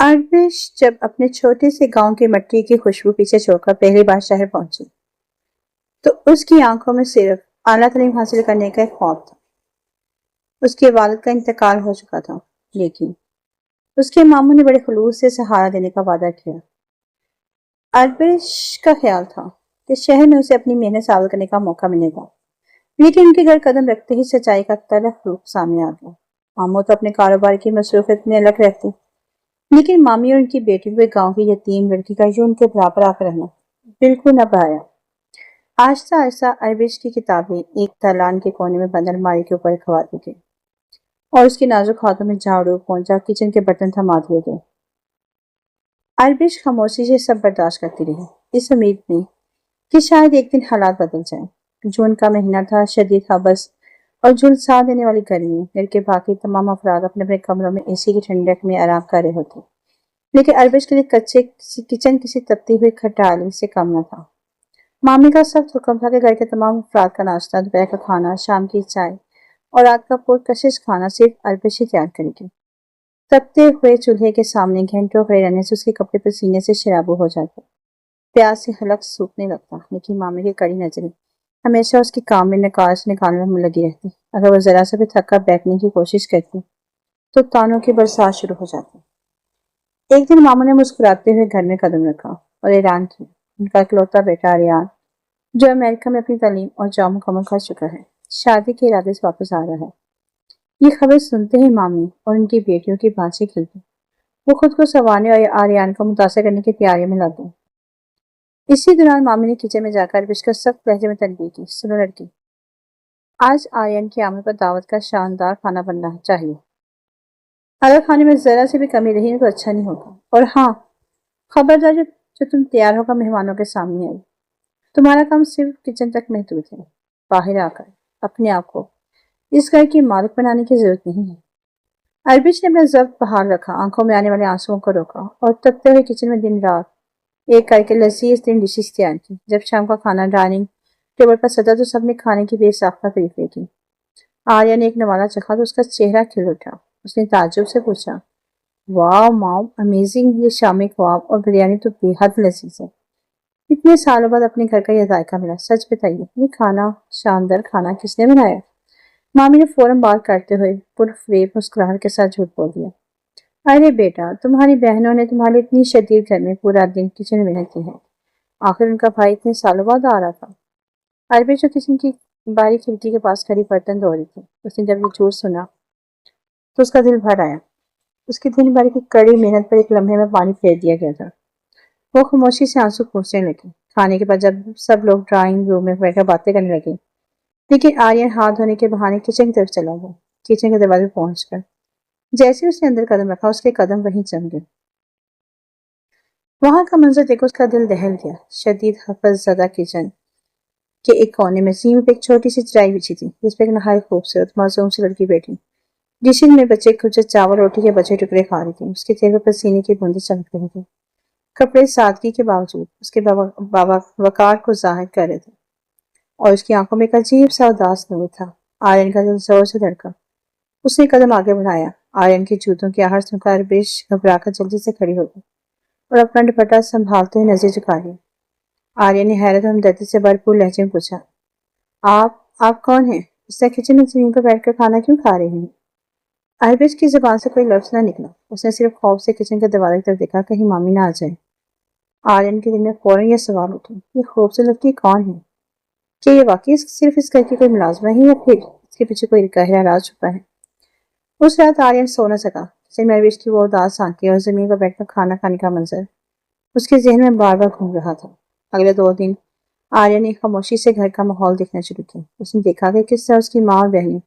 آربش جب اپنے چھوٹے سے گاؤں کی مٹی کی خوشبو پیچھے چھوڑ کر پہلی بار شہر پہنچی تو اس کی آنکھوں میں صرف اعلیٰ تعلیم حاصل کرنے کا ایک خواب تھا۔ اس کے والد کا انتقال ہو چکا تھا، لیکن اس کے ماموں نے بڑے خلوص سے سہارا دینے کا وعدہ کیا۔ آربش کا خیال تھا کہ شہر میں اسے اپنی محنت ثابت کرنے کا موقع ملے گا، لیکن ان کے گھر قدم رکھتے ہی سچائی کا تلخ روپ سامنے آ گیا۔ ماموں تو اپنے کاروبار کی مصروفیت میں الگ رہتے، لیکن مامی اور ان کی بیٹی کو ایک گاؤں کی یتیم لڑکی کا جو ان کے برابر آ کر رہنا بالکل نہ بھایا۔ آہستہ آہستہ آربش کی کتابیں ایک دالان کے کونے میں بند الماری کے اوپر رکھوا دی گئی اور اس کے نازک ہاتھوں میں جھاڑو، پونچھا، کچن کے برتن تھما دیے گئے۔ آربش خاموشی سے سب برداشت کرتی رہی، اس امید میں کہ شاید ایک دن حالات بدل جائیں۔ جون کا مہینہ تھا، شدید ہبس اور جھلسا دینے والی گرمی۔ گھر کے باقی تمام افراد اپنے اپنے کمروں میں اے سی کی ٹھنڈک میں آرام کر رہے ہوتے، لیکن آربش کے لیے کچن کسی تپتی ہوئی کھٹالی سے کم نہ تھا۔ مامی کا سخت حکم تھا کہ گھر کے تمام افراد کا ناشتہ، دوپہر کا کھانا، شام کی چائے اور رات کا پرکشش کھانا صرف آربش ہی تیار کرے گی۔ تپتے ہوئے چولہے کے سامنے گھنٹوں کھڑے رہنے سے اس کے کپڑے پسینے سے شرابور ہو جاتے، پیاس سے حلق سوکھنے لگتا، لیکن مامی کی کڑی نظریں ہمیشہ اس کی کام میں نکاس نکالنے میں لگی رہتی۔ اگر وہ ذرا سا بھی تھک کر بیٹھنے کی کوشش کرتی تو تانوں کی برسات شروع ہو جاتی۔ ایک دن ماموں نے مسکراتے ہوئے گھر میں قدم رکھا اور اعلان کیا، ان کا اکلوتا بیٹا آریان، جو امریکہ میں اپنی تعلیم اور جاب مکمل کر چکا ہے، شادی کے ارادے سے واپس آ رہا ہے۔ یہ خبر سنتے ہی مامی اور ان کی بیٹیوں کی بانسیں کھل گئی۔ وہ خود کو سنوارنے اور آریان کو متاثر کرنے کی تیاریوں میں لگ گئی۔ اسی دوران مامی نے کچن میں جا کر آربش کا سخت لہجے میں تنبیہ کی، سنو لڑکی، آج آریان کی آمد پر دعوت کا شاندار کھانا بننا چاہیے۔ اگر کھانے میں ذرا سے بھی کمی رہی تو اچھا نہیں ہوگا، اور ہاں، خبردار جو تم تیار ہو کر مہمانوں کے سامنے آئی، تمہارا کام صرف کچن تک محدود ہے۔ باہر آ کر اپنے آپ کو اس گھر کی مالک بنانے کی ضرورت نہیں ہے۔ آربش نے اپنا ضبط بحال رکھا، آنکھوں میں آنے والے آنسوؤں کو روکا اور تپتے ہوئے کچن میں دن رات ایک کر کے لذیذ ترین ڈشز تیار کی۔ جب شام کا کھانا ڈائننگ ٹیبل پر سجا تو سب نے کھانے کی بے ساختہ تعریفیں کی۔ آریہ نے ایک نوالا چکھا تو اس کا چہرہ کھل اٹھا۔ اس نے تعجب سے پوچھا، واو مام، امیزنگ، یہ شامی کباب اور بریانی تو بے حد لذیذ ہے۔ اتنے سالوں بعد اپنے گھر کا یہ ذائقہ ملا، سچ بتائیے یہ کھانا، شاندار کھانا کس نے بنایا؟ مامی نے فوراً بات کرتے ہوئے پرفریب مسکراہٹ کے ساتھ جھوٹ بول دیا، ارے بیٹا، تمہاری بہنوں نے تمہارے اتنی شدید گھر میں پورا دن کچن میں محنت کی ہے، آخر ان کا بھائی اتنے سالوں بعد آ رہا تھا۔ آربش جو کچن کی باری کھڑکی کے پاس کھڑی برتن دھو رہی تھی، اس نے جب یہ جھوٹ سنا تو اس کا دل بھر آیا۔ اس کی دن بھر کی کڑی محنت پر ایک لمحے میں پانی پھیر دیا گیا تھا۔ وہ خاموشی سے آنسو پوچھنے لگی۔ کھانے کے بعد جب سب لوگ ڈرائنگ روم میں بیٹھ کر باتیں کرنے لگے، لیکن آریان ہاتھ دھونے کے بہانے کچن کی طرف چلا گیا۔ کچن کے دروازے پہنچ کر جیسے اس نے اندر قدم رکھا، اس کے قدم وہیں جم گئے۔ وہاں کا منظر دیکھ اس کا دل دہل گیا۔ شدید ہبس زدہ کچن کے ایک کونے میں زمین پہ ایک چھوٹی سی چٹائی بچھی تھی، جس پہ ایک نہایت خوبصورت معصوم سی لڑکی بیٹھی ڈشن میں بچے کچھ چاول روٹی کے بچے ٹکڑے کھا رہی تھی۔ اس کے چہرے پر پسینے کی بوندیں چمک رہی تھیں۔ کپڑے سادگی کے باوجود اس کے بابا وقار کو ظاہر کر رہے تھے، اور اس کی آنکھوں میں ایک عجیب سا اداس نور تھا۔ آریان کا دل زور سے دھڑکا۔ اس نے قدم آگے بڑھایا۔ آریان کی جوتوں کی آہٹ سن کر آربش گھبرا کر جلدی سے کھڑی ہو گئی اور اپنا دوپٹہ سنبھالتے ہوئے نظر جھکا لی۔ آریان نے حیرت اور ہمدردی سے بھرپور لہجے میں پوچھا، آپ کون ہیں؟ اس طرح کچن میں زمین پر بیٹھ کر کھانا کیوں کھا رہے ہیں؟ آربش کی زبان سے کوئی لفظ نہ نکلا۔ اس نے صرف خوف سے کچن کے دروازے کی طرف دیکھا، کہیں مامی نہ آ جائے۔ آریان کے دل میں فوراً یہ سوال اٹھا، یہ خوبصورت لڑکی کون ہے؟ کیا یہ واقعی صرف اس گھر کی کوئی ملازمہ ہے یا پھر اس کے پیچھے کوئی گہرا راز چھپا ہے؟ اس رات آریان سو نہ سکا۔ کچن میں آربش کی وہ اداس آنکھیں اور زمین پر بیٹھ کر کھانا کھانے کا منظر اس کے ذہن میں بار بار گھوم رہا تھا۔ اگلے 2 دن آریان نے خاموشی سے گھر کا ماحول دیکھنا شروع کیا۔ اس نے دیکھا کہ کس طرح اس کی ماں اور بہنیں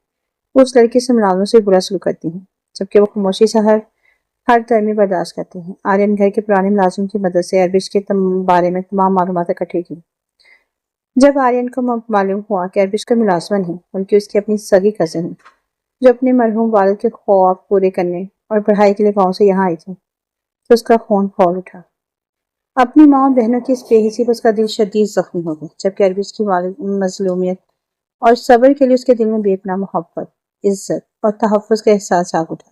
اس لڑکی سے ملازموں سے برا سلوک کرتی ہیں، جبکہ وہ خاموشی سے ہر ترمیم برداشت کرتے ہیں۔ آریان گھر کے پرانے ملازم کی مدد سے آربش کے بارے میں تمام معلومات اکٹھی کی۔ جب آریان کو معلوم ہوا کہ آربش کا ملازمہ نہیں بلکہ اس کی اپنی سگی کزن ہے، جو اپنے مرحوم والد کے خواب پورے کرنے اور پڑھائی کے لیے گاؤں سے یہاں آئی تھی، تو اس کا خون کھول اٹھا۔ اپنی ماں اور بہنوں کی اس بے حسی پر اس کا دل شدید زخمی ہو گیا، جبکہ آربش کی مظلومیت اور صبر کے لیے اس کے دل میں بے پناہ محبت، عزت اور تحفظ کا احساس جاگ اٹھا۔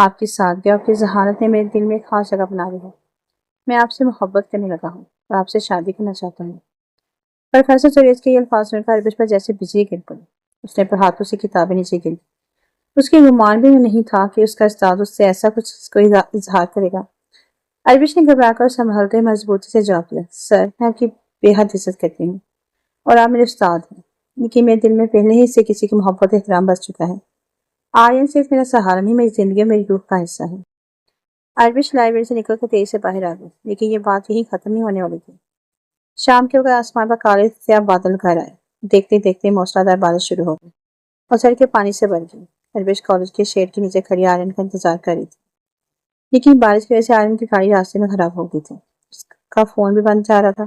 آپ کی سادگی اور آپ کی ذہانت نے میرے دل میں ایک خاص جگہ بنا لی ہے۔ میں آپ سے محبت کرنے لگا ہوں اور آپ سے شادی کرنا چاہتا ہوں۔ پروفیسر سریس کے یہ الفاظ سن کر عربش پر جیسے بجلی گر پڑی۔ اس نے اپنے ہاتھوں سے کتابیں نیچے گری۔ اس کے گمان بھی نہیں تھا کہ اس کا استاد اس سے ایسا کچھ کوئی اظہار کرے گا۔ عربش نے گھبرا کر سنبھلتے مضبوطی سے جواب دیا، سر میں آپ کی بے حد عزت کرتی ہوں اور آپ میرے استاد ہیں، لیکن میرے دل میں پہلے ہی سے کسی کی محبت احترام بس چکا ہے۔ آرین صرف میرا سہارا نہیں، میری زندگی اور میری روح کا حصہ ہے۔ عربش لائبریری سے نکل کر تیزی سے باہر آ گئی، لیکن یہ بات یہی ختم نہیں ہونے والی تھی۔ شام کے وقت آسمان پر کالے سیاہ بادل گھر آئے۔ دیکھتے دیکھتے موسلادھار بارش شروع ہو گئی اور سڑکیں پانی سے بھر گئی۔ عربش کالج کے شیڈ کے نیچے کھڑی آرین کا انتظار کر رہی تھی، لیکن بارش کی وجہ سے آرین کی گاڑی راستے میں خراب ہو گئی تھی۔ اس کا فون بھی بند جا رہا تھا۔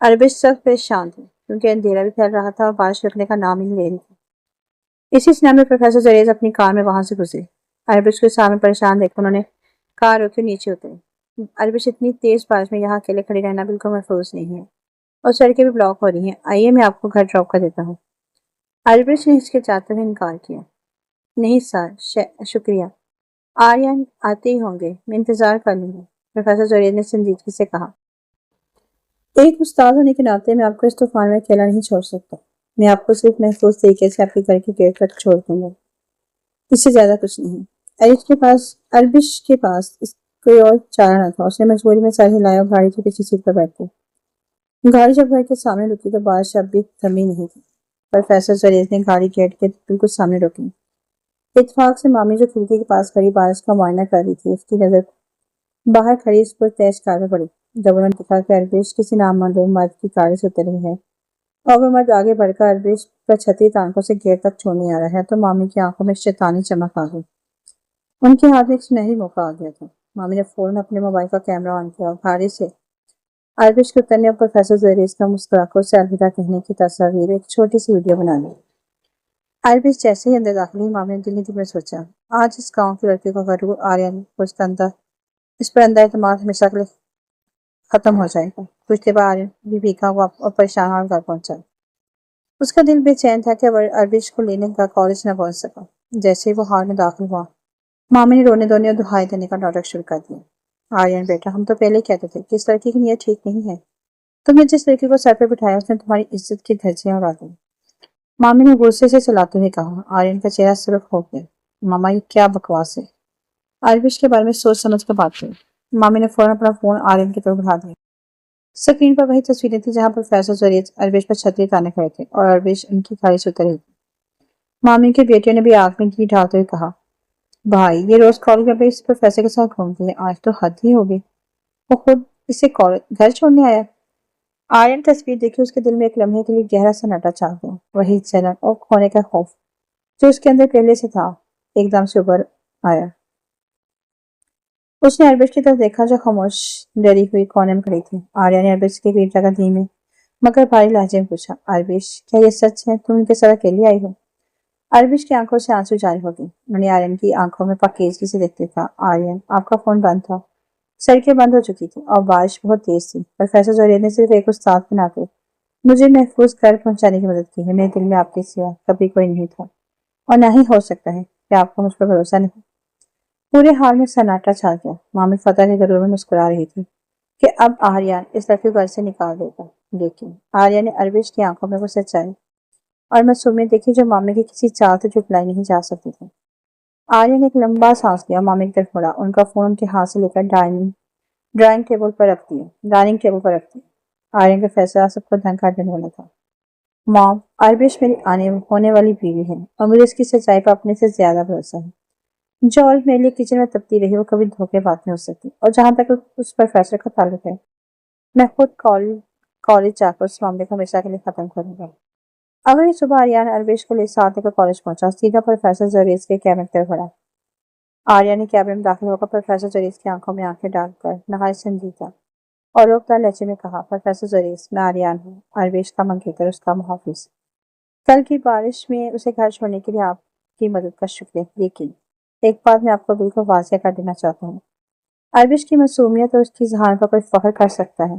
عربش سخت پریشان تھی کیونکہ اندھیرا بھی پھیل رہا تھا اور بارش رکنے کا نام ہی نہیں لے رہی تھی۔ اسی سنا میں پروفیسر زریز اپنی کار میں وہاں سے گزری۔ عربش کے سامنے پریشان دیکھ کر انہوں نے کار روکی نیچے اتری۔ عربش اتنی تیز بارش میں یہاں اکیلے کھڑی رہنا بالکل محفوظ نہیں ہے اور سڑکیں بھی بلاک ہو رہی ہیں، آئیے میں آپ کو گھر ڈراپ کر دیتا ہوں۔ عربش نے ہچکچاتے ہوئے انکار کیا، نہیں سر، شکریہ، آرین آتے ہی ہوں گے، میں انتظار کر لوں گا۔ پروفیسر زریز نے سنجیدگی سے کہا، ایک استاد ہونے کے ناطے میں آپ کو اس طوفان میں اکیلا نہیں چھوڑ سکتا۔ میں آپ کو صرف محفوظ طریقے سے آپ کے گھر کے گیٹ تک چھوڑ دوں گا، اس سے زیادہ کچھ نہیں۔ عربش کے پاس کوئی اور چارہ نہ تھا۔ اس نے مجبوری میں سر ہلایا اور گاڑی کی پچھلی سیٹ پر بیٹھ گئی۔ گاڑی جب گھر کے سامنے رکی تو بارش اب بھی تھمی نہیں تھی۔ پروفیسر زریز نے گاڑی گیٹ کے بالکل سامنے روکی۔ اتفاق سے مامی جو کھڑکی کے پاس کھڑی بارش کا معائنہ کر رہی تھی، اس کی نظر باہر کھڑی اس پر تیز کار میں پڑی۔ جب انہوں نے دیکھا کہ عربش کسی نامعلوم مرد کی گاڑی سے اتر رہی ہے اور وہ مرد آگے بڑھ کر عربش پر چھتری ٹانکوں سے گیٹ تک چھوڑنے آ رہا ہے تو مامی کی آنکھوں میں شیطانی چمک آ گئی۔ ان کے ہاتھ میں ایک سنہری موقع آ گیا تھا۔ مامی نے فوراً اپنے موبائل کا کیمرہ آن کیا اور گاڑی سے عربش کے اترنے اور پروفیسر زریز کا مسکرا کر اسے الوداع کہنے کی تصویر ایک چھوٹی سی ویڈیو بنا لی۔ عربش جیسے ہی اندر داخل ہوئی، مامی نے دل ہی دل میں سوچا، آج اس گاؤں کی لڑکی کو غرور آرین کو اس پر اندر اعتماد ہمیشہ کے لیے ختم ہو جائے گا۔ کچھ دیر بعد آرین بھی بھیگا ہوا اور پریشان ہوا گھر پہنچا۔ اس کا دل بے چین تھا کہ عربش کو لینے کا کالج نہ پہنچ سکا۔ جیسے ہی وہ ہال میں داخل ہوا، مامی نے رونے دھونے اور دہائی دینے کا ناٹک شروع کر دیا۔ آرین بیٹا، ہم تو پہلے کہتے تھے کہ اس لڑکی کی نیت ٹھیک نہیں ہے۔ تم نے جس لڑکی کو سر پہ بٹھایا اس نے تمہاری عزت کی دھجیاں اڑا دی۔ مامی نے غصے سے چلاتے ہوئے کہا۔ آرین کا چہرہ سرخ ہو گیا۔ ماما یہ کیا بکواس ہے؟ عربش کے بارے میں سوچ سمجھ کر بات کریں۔ مامی نے فوراً اپنا فون آرین کی طرف بڑھا دیا۔ اسکرین پر وہی تصویریں تھیں جہاں پروفیسر زریز عربش پر چھتری تانے کھڑے تھے اور عربش ان کی گاڑی سے اتر رہی تھی۔ مامی کی بیٹیوں نے بھی آنکھ میں گھی ڈالتے ہوئے کہا، بھائی یہ روز کالج میں اس پروفیسر کے ساتھ گھومتی ہے، آج تو حد ہی ہوگی، وہ خود اسے گھر چھوڑنے آیا۔ آرین تصویر دیکھی، اس کے دل میں ایک لمحے کے لیے گہرا سناٹا چھا گیا۔ وہی جلن اور کھونے کا خوف جو اس کے اندر پہلے سے تھا ایک دم سے ابھر آیا۔ اس نے عربش کی طرف دیکھا جو خاموش ڈری ہوئی کونے میں کھڑی تھی۔ آریا نے عربش کی پیٹ لگا دھیمے مگر بھاری لہجے میں پوچھا، عربش کیا یہ سچ ہے؟ تم ان کے ساتھ اکیلی آئی ہو؟ عربش کی آنکھوں سے آنسو جاری ہو گئی۔ انہوں نے آرین کی آنکھوں میں پاکیزگی سے دیکھتے کہا، آرین آپ کا فون بند تھا، سڑکیں بند ہو چکی تھی اور بارش بہت تیز تھی۔ پروفیسر زریز نے صرف ایک استاد بنا کے مجھے محفوظ گھر پہنچانے کی مدد کی ہے۔ میرے دل میں آپ کے سوا کبھی کوئی نہیں تھا اور نہ ہی ہو سکتا ہے کہ آپ کو مجھ پر بھروسہ نہیں۔ پورے حال میں سناٹا چھا گیا۔ مامی فتح کے غرور میں مسکرا رہی تھی کہ اب آریان اس لڑکی کو گھر سے نکال دے گا، لیکن آریان نے عربش کی آنکھوں میں وہ سچائی اور معصومیت دیکھی جو مامی کی کسی چال سے جھٹلائی نہیں جا سکتی تھی۔ آریان نے ایک لمبا سانس لیا اور مامی کی طرف مڑا، ان کا فون ان کے ہاتھ سے لے کر ڈائننگ ٹیبل پر رکھ دیا۔ آرین کا فیصلہ سب کو دھنکا دینے والا تھا۔ مام، عربش میری ہونے والی بیوی ہے اور مجھے اس کی سچائی پر اپنے سے زیادہ بھروسہ ہے۔ جو عورت میرے لیے کچن میں تبتی رہی وہ کبھی دھوکے بات نہیں ہو سکتی، اور جہاں تک اس پروفیسر کا تعلق ہے میں خود کالج جا کر اس معاملے کو ہمیشہ کے لیے ختم کروں گا۔ اگلی صبح آریان عربش کو لے ساتھ لے کر کالج پہنچا، سیدھا پروفیسر زریز کے کیبن کی طرف بڑھا۔ آریان نے کیبن میں داخل ہو کر پروفیسر زریز کی آنکھوں میں آنکھیں ڈال کر نہایت سنجیدہ اور روکتا لہجے میں کہا، پروفیسر زریز میں آریان ہوں، عربش کا منگیتر، اس کا محافظ۔ کل کی بارش میں اسے گھر چھوڑنے کے لیے آپ کی مدد کا شکریہ، لیکن ایک بات میں آپ کو بالکل واضح کر دینا چاہتا ہوں، عربش کی معصومیت اور اس کی ذہانت پر کوئی فخر کر سکتا ہے،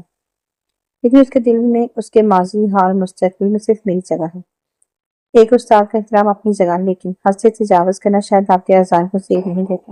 لیکن اس کے دل میں اس کے ماضی، حال، مستقبل میں صرف میری جگہ ہے۔ ایک استاد کا احترام اپنی جگہ، لیکن حد سے تجاوز کرنا شاید آپ کے اذان کو زیر نہیں دیتا۔